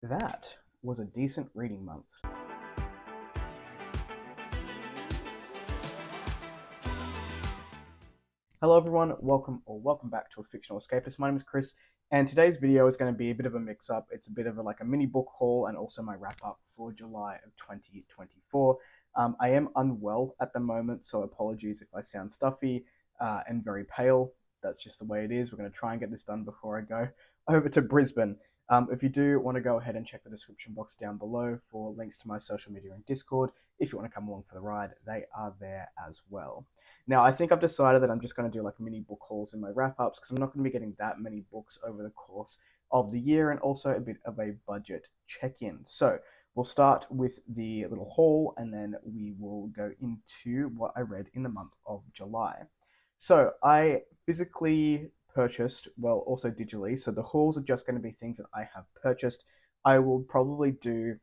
That was a decent reading month. Hello everyone, welcome back to A Fictional Escapist. My name is Kris, and today's video is going to be a bit of a mix-up. It's a bit of a mini book haul and also my wrap-up for July of 2024. I am unwell at the moment, so apologies if I sound stuffy and very pale. That's just the way it is. We're going to try and get this done before I go over to Brisbane. If you do want to go ahead and check the description box down below for links to my social media and Discord, if you want to come along for the ride, they are there as well. Now, I think I've decided that I'm just going to do like mini book hauls in my wrap ups because I'm not going to be getting that many books over the course of the year, and also a bit of a budget check in. So we'll start with the little haul and then we will go into what I read in the month of July. So I physically purchased, well, also digitally. So the hauls are just going to be things that I have purchased. I will probably do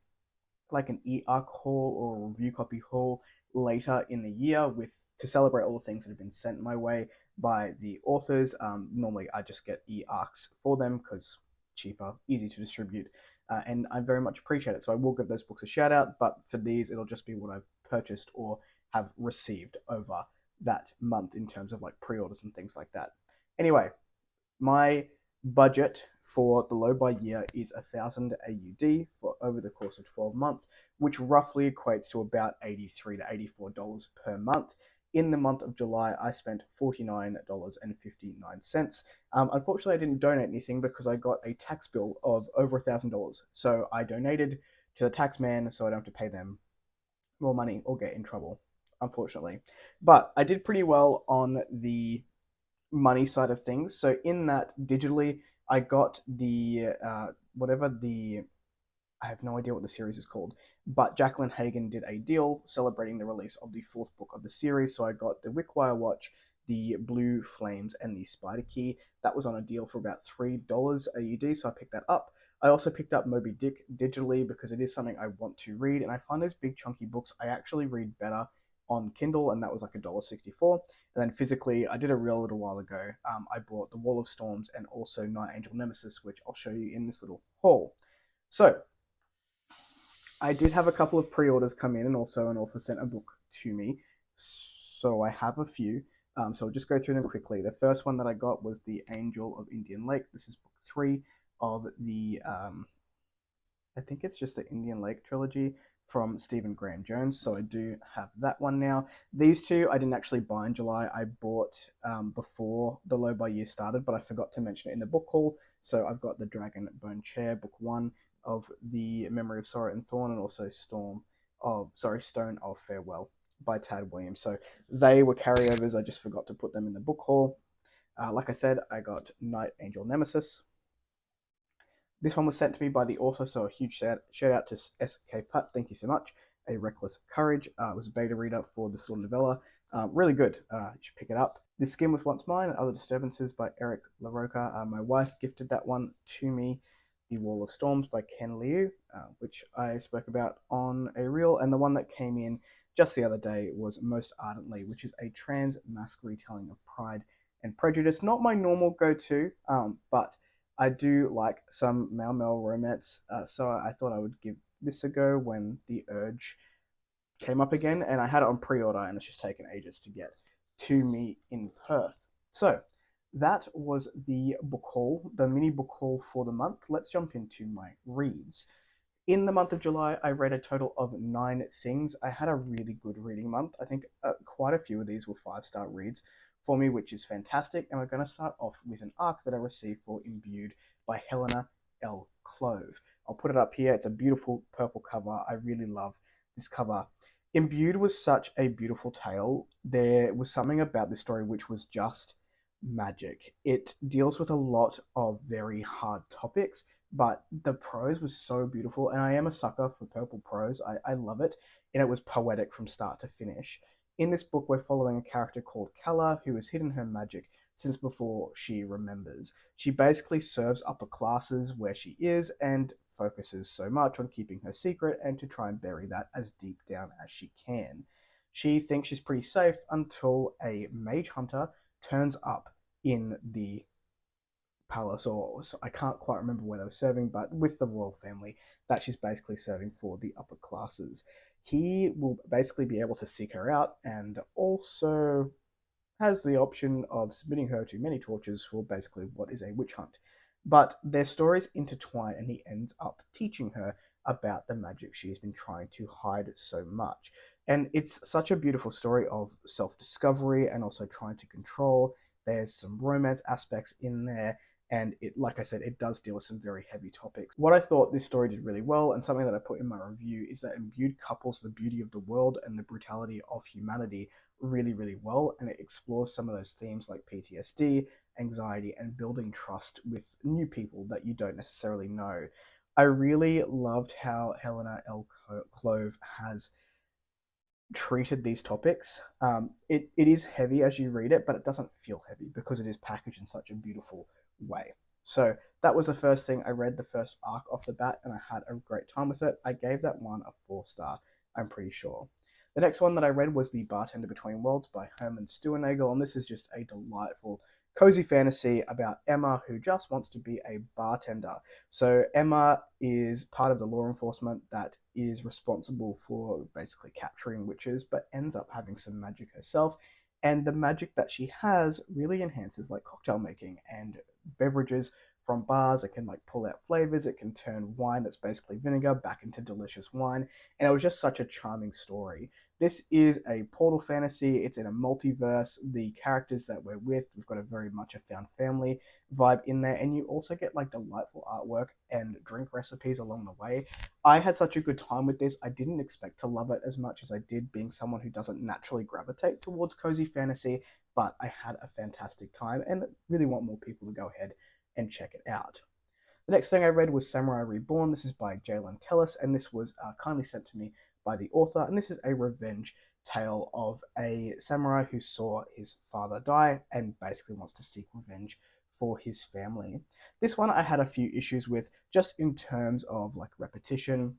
like an e-arc haul or a review copy haul later in the year with to celebrate all the things that have been sent my way by the authors. Normally, I just get e-arcs for them because cheaper, easy to distribute, and I very much appreciate it. So I will give those books a shout out, but for these, it'll just be what I've purchased or have received over that month in terms of like pre-orders and things like that. Anyway, my budget for the low buy year is 1,000 AUD for over the course of 12 months, which roughly equates to about $83 to $84 per month. In the month of July, I spent $49.59. Unfortunately, I didn't donate anything because I got a tax bill of over $1,000. So I donated to the tax man so I don't have to pay them more money or get in trouble, unfortunately. But I did pretty well on the money side of things. So in that digitally, I got the whatever the I have no idea what the series is called, but Jacqueline Hagan did a deal celebrating the release of the fourth book of the series. So I got the Wickwire Watch, the Blue Flames, and the Spider Key. That was on a deal for about $3 AUD, so I picked that up. I also picked up Moby Dick digitally because it is something I want to read, and I find those big chunky books I actually read better on Kindle, and that was like $1.64. And then physically, I did a real little while ago. I bought The Wall of Storms and also Night Angel Nemesis, which I'll show you in this little haul. So I did have a couple of pre-orders come in, and also an author sent a book to me. So I have a few. So I'll just go through them quickly. The first one that I got was The Angel of Indian Lake. This is book 3 of the, I think it's just the Indian Lake trilogy from Stephen Graham Jones. So I do have that one now. These two I didn't actually buy in July. I bought before the low buy year started, but I forgot to mention it in the book haul. So I've got the Dragon Bone Chair, book 1 of the Memory of Sorrow and Thorn, and also Stone of Farewell by Tad Williams. So they were carryovers. I just forgot to put them in the book haul. Like I said, I got Night Angel Nemesis. This one was sent to me by the author, so a huge shout out to S.K. Putt. Thank you so much. A Reckless Courage. Was a beta reader for this little novella. Really good. You should pick it up. This Skin Was Once Mine and Other Disturbances by Eric LaRocca. My wife gifted that one to me. The Wall of Storms by Ken Liu, which I spoke about on a reel. And the one that came in just the other day was Most Ardently, which is a trans mask retelling of Pride and Prejudice. Not my normal go-to, but I do like some male romance, so I thought I would give this a go when the urge came up again, and I had it on pre-order, and it's just taken ages to get to me in Perth. So that was the book haul, the mini book haul for the month. Let's jump into my reads. In the month of July, I read a total of 9 things. I had a really good reading month. I think quite a few of these were 5-star reads for me, which is fantastic. And we're going to start off with an arc that I received for Imbued by Helena L. Clove. I'll put it up here. It's a beautiful purple cover. I really love this cover. Imbued was such a beautiful tale. There was something about this story which was just magic. It deals with a lot of very hard topics, but the prose was so beautiful, and I am a sucker for purple prose. I love it, and it was poetic from start to finish. In this book, we're following a character called Kala, who has hidden her magic since before she remembers. She basically serves upper classes where she is and focuses so much on keeping her secret and to try and bury that as deep down as she can. She thinks she's pretty safe until a mage hunter turns up in the palace, or I can't quite remember where they were serving, but with the royal family, that she's basically serving for the upper classes. He will basically be able to seek her out, and also has the option of submitting her to many tortures for basically what is a witch hunt. But their stories intertwine, and he ends up teaching her about the magic she's been trying to hide so much. And it's such a beautiful story of self discovery and also trying to control. There's some romance aspects in there, and it, like I said, it does deal with some very heavy topics. What I thought this story did really well, and something that I put in my review, is that Imbued couples the beauty of the world and the brutality of humanity really, really well, and it explores some of those themes like PTSD, anxiety, and building trust with new people that you don't necessarily know. I really loved how Helena L. Clove has treated these topics. It is heavy as you read it, but it doesn't feel heavy because it is packaged in such a beautiful way. So that was the first thing I read, the first arc off the bat, and I had a great time with it. I gave that one a 4 star, I'm pretty sure. The next one that I read was The Bartender Between Worlds by Herman Steuernagel, and this is just a delightful, cozy fantasy about Emma who just wants to be a bartender. So Emma is part of the law enforcement that is responsible for basically capturing witches, but ends up having some magic herself. And the magic that she has really enhances like cocktail making and beverages from bars. It can like pull out flavors. It can turn wine that's basically vinegar back into delicious wine. And it was just such a charming story. This is a portal fantasy. It's in a multiverse. The characters that we're with, we've got a very much a found family vibe in there, and you also get like delightful artwork and drink recipes along the way. I had such a good time with this. I didn't expect to love it as much as I did, being someone who doesn't naturally gravitate towards cozy fantasy, but I had a fantastic time and really want more people to go ahead and check it out. The next thing I read was Samurai Reborn. This is by Jalen Tellis, and this was kindly sent to me by the author. And this is a revenge tale of a samurai who saw his father die and basically wants to seek revenge for his family. This one I had a few issues with, just in terms of like repetition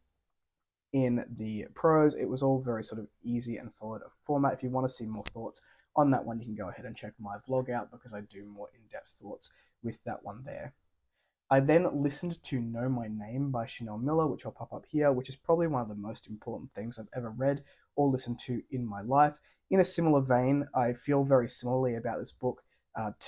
in the prose. It was all very sort of easy and followed a format. If you want to see more thoughts on that one, you can go ahead and check my vlog out because I do more in-depth thoughts with that one there. I then listened to Know My Name by Chanel Miller, which will pop up here, which is probably one of the most important things I've ever read or listened to in my life. In a similar vein, I feel very similarly about this book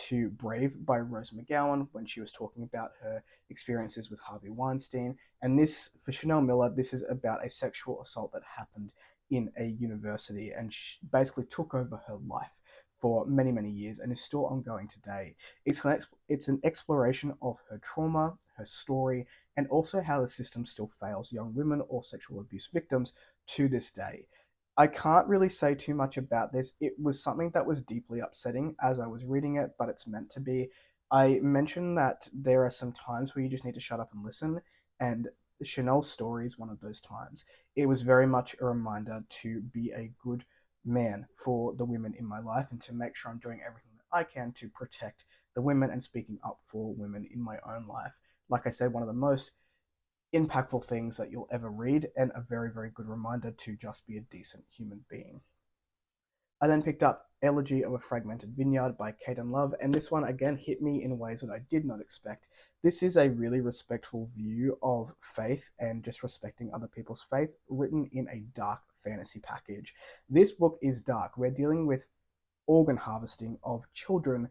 to Brave by Rose McGowan when she was talking about her experiences with Harvey Weinstein. And this, for Chanel Miller, this is about a sexual assault that happened in a university and she basically took over her life for many, many years and is still ongoing today. It's an exploration of her trauma, her story, and also how the system still fails young women or sexual abuse victims to this day. I can't really say too much about this. It was something that was deeply upsetting as I was reading it, but it's meant to be. I mentioned that there are some times where you just need to shut up and listen, and Chanel's story is one of those times. It was very much a reminder to be a good man for the women in my life and to make sure I'm doing everything that I can to protect the women and speaking up for women in my own life. Like I said, one of the most impactful things that you'll ever read, and a very, very good reminder to just be a decent human being. I then picked up Elegy of a Fragmented Vineyard by Caden Love, and this one again hit me in ways that I did not expect. This is a really respectful view of faith and just respecting other people's faith, written in a dark fantasy package. This book is dark. We're dealing with organ harvesting of children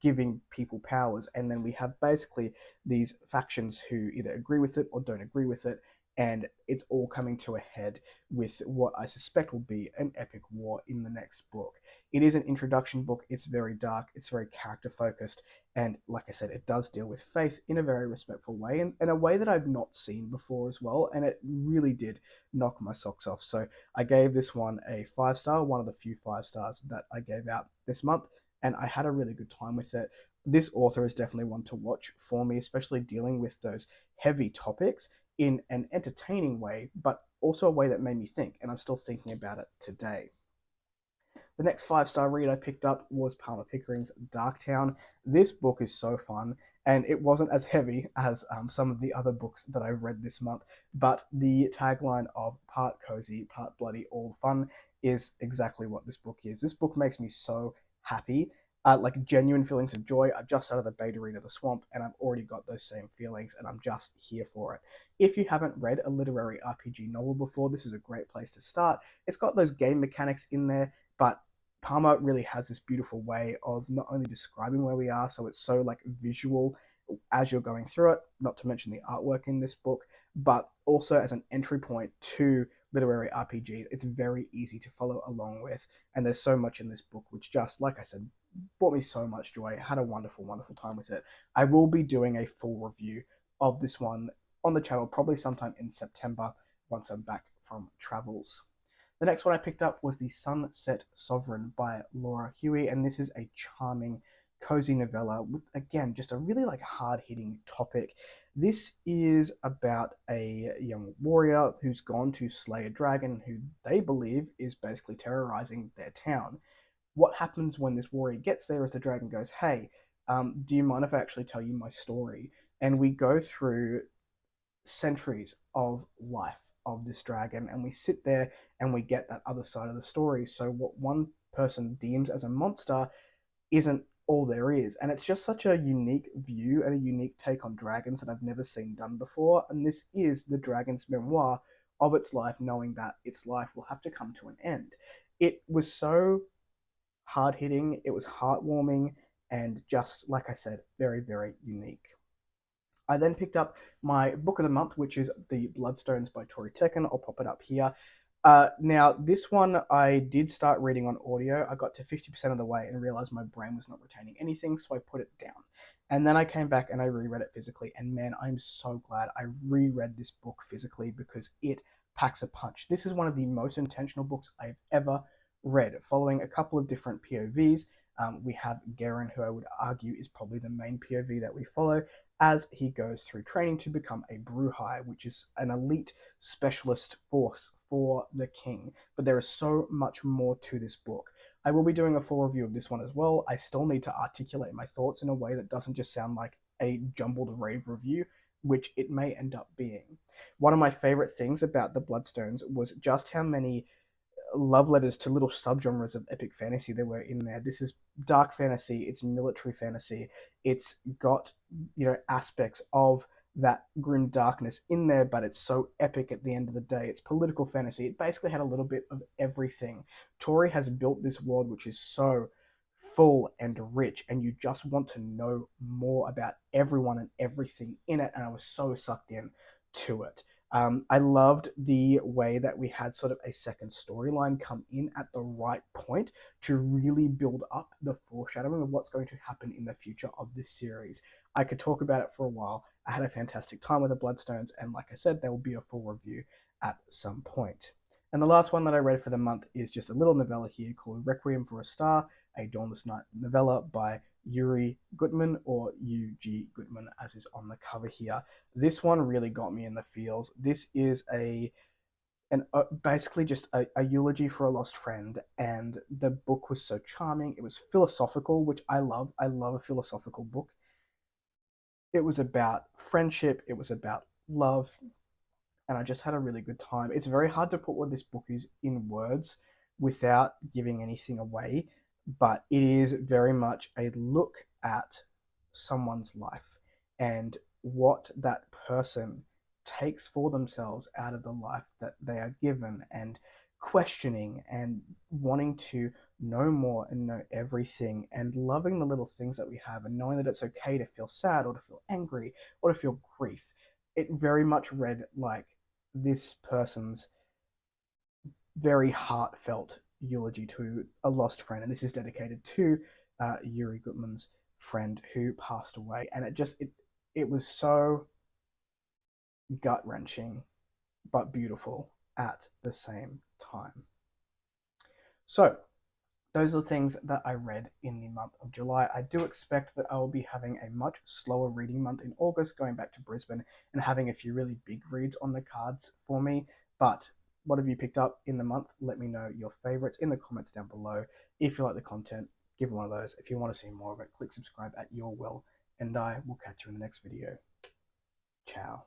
giving people powers, and then we have basically these factions who either agree with it or don't agree with it, and it's all coming to a head with what I suspect will be an epic war in the next book. It is an introduction book. It's very dark, it's very character focused, and like I said, it does deal with faith in a very respectful way, and in a way that I've not seen before as well, and it really did knock my socks off. So I gave this one a 5 star, one of the few 5 stars that I gave out this month, and I had a really good time with it. This author is definitely one to watch for me, especially dealing with those heavy topics in an entertaining way, but also a way that made me think, and I'm still thinking about it today. The next 5 star read I picked up was Palmer Pickering's Darktown. This book is so fun, and it wasn't as heavy as some of the other books that I've read this month, but the tagline of part cozy, part bloody, all fun is exactly what this book is. This book makes me so happy like genuine feelings of joy. I've just started the beta read of The Swamp, and I've already got those same feelings, and I'm just here for it. If you haven't read a literary RPG novel before, this is a great place to start. It's got those game mechanics in there, but Palmer really has this beautiful way of not only describing where we are, so it's so like visual as you're going through it, not to mention the artwork in this book, but also as an entry point to literary RPGs. It's very easy to follow along with, and there's so much in this book which just, like I said, brought me so much joy. I had a wonderful, wonderful time with it. I will be doing a full review of this one on the channel probably sometime in September once I'm back from travels. The next one I picked up was The Sunset Sovereign by Laura Huey, and this is a charming, cozy novella with, again, just a really like hard-hitting topic. This is about a young warrior who's gone to slay a dragon who they believe is basically terrorizing their town. What happens when this warrior gets there is the dragon goes, hey, do you mind if I actually tell you my story? And we go through centuries of life of this dragon, and we sit there and we get that other side of the story. So what one person deems as a monster isn't all there is, and it's just such a unique view and a unique take on dragons that I've never seen done before. And this is the dragon's memoir of its life, knowing that its life will have to come to an end. It was so hard hitting, it was heartwarming, and just like I said, very, very unique. I then picked up my book of the month, which is The Bloodstones by Tori Tekken. I'll pop it up here. Now, this one I did start reading on audio. I got to 50% of the way and realized my brain was not retaining anything, so I put it down. And then I came back and I reread it physically. And man, I'm so glad I reread this book physically because it packs a punch. This is one of the most intentional books I've ever read, following a couple of different POVs. We have Garen, who I would argue is probably the main POV that we follow, as he goes through training to become a Bruhai, which is an elite specialist force for the king. But there is so much more to this book. I will be doing a full review of this one as well. I still need to articulate my thoughts in a way that doesn't just sound like a jumbled rave review, which it may end up being. One of my favorite things about the Bloodstones was just how many love letters to little subgenres of epic fantasy there were in there. This is dark fantasy, it's military fantasy, it's got, aspects of that grim darkness in there, but it's so epic at the end of the day. It's political fantasy. It basically had a little bit of everything. Tori has built this world which is so full and rich, and you just want to know more about everyone and everything in it, and I was so sucked in to it. I loved the way that we had sort of a second storyline come in at the right point to really build up the foreshadowing of what's going to happen in the future of this series. I could talk about it for a while. I had a fantastic time with the Bloodstones, and like I said, there will be a full review at some point. And the last one that I read for the month is just a little novella here called Requiem for a Star, a Dawnless Night novella by Yuri Gutman, or U.G. Gutman, as is on the cover here. This one really got me in the feels. This is basically just a eulogy for a lost friend, and the book was so charming. It was philosophical, which I love. I love a philosophical book. It was about friendship. It was about love, and I just had a really good time. It's very hard to put what this book is in words without giving anything away, but it is very much a look at someone's life and what that person takes for themselves out of the life that they are given, and questioning and wanting to know more and know everything, and loving the little things that we have, and knowing that it's okay to feel sad or to feel angry or to feel grief. It very much read like this person's very heartfelt eulogy to a lost friend, and this is dedicated to Yuri Gutman's friend who passed away. And it was so gut wrenching, but beautiful at the same time. So those are the things that I read in the month of July. I do expect that I will be having a much slower reading month in August, going back to Brisbane and having a few really big reads on the cards for me. But what have you picked up in the month? Let me know your favorites in the comments down below. If you like the content, give one of those. If you want to see more of it, click subscribe at your will, and I will catch you in the next video. Ciao.